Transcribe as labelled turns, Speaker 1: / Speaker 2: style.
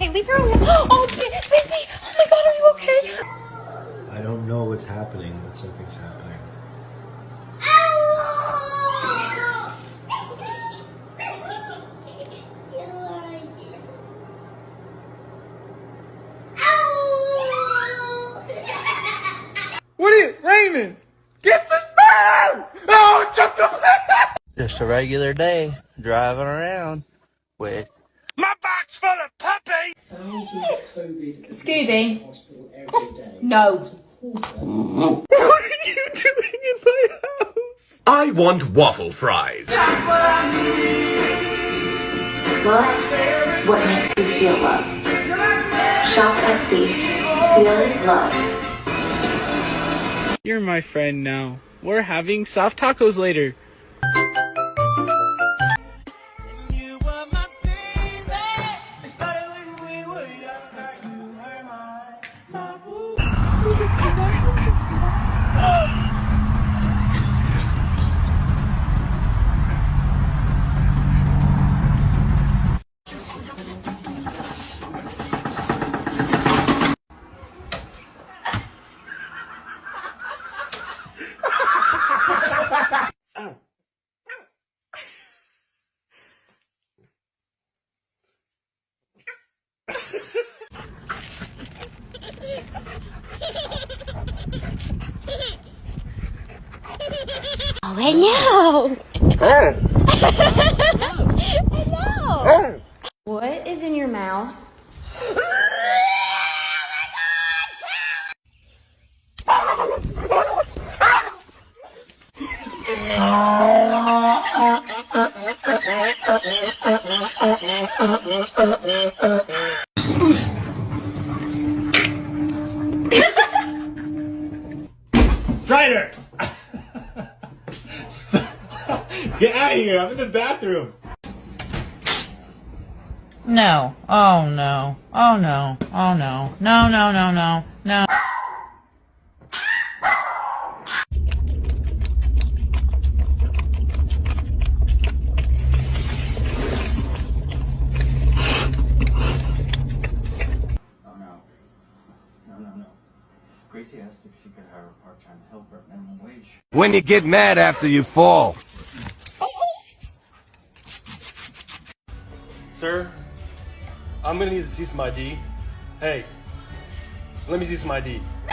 Speaker 1: Hey, leave her alone. Oh, Busy! Oh my god, are you okay?
Speaker 2: I don't know what's happening, but something's happening.
Speaker 3: What is it, Raymond? Get this man! Oh, jump the
Speaker 4: Just a regular day driving around with
Speaker 3: my box full of puppies!
Speaker 1: Scooby. No.
Speaker 3: What are you doing in my house?
Speaker 5: I want waffle fries.
Speaker 6: Love what makes you feel love. Shop Etsy. Feel loved.
Speaker 3: You're my friend now. We're having soft tacos later.
Speaker 1: Oh, I know. I know. What is in your mouth?
Speaker 2: Strider! Get out of here! I'm in the bathroom!
Speaker 7: No. Oh no. Oh no. Oh no. No, no, no, no. No.
Speaker 8: No. Gracie asked if she could hire a part-time helper at minimum wage.
Speaker 5: When you get mad after you fall.
Speaker 9: Sir, I'm gonna need to see some ID. Hey, let me see some ID.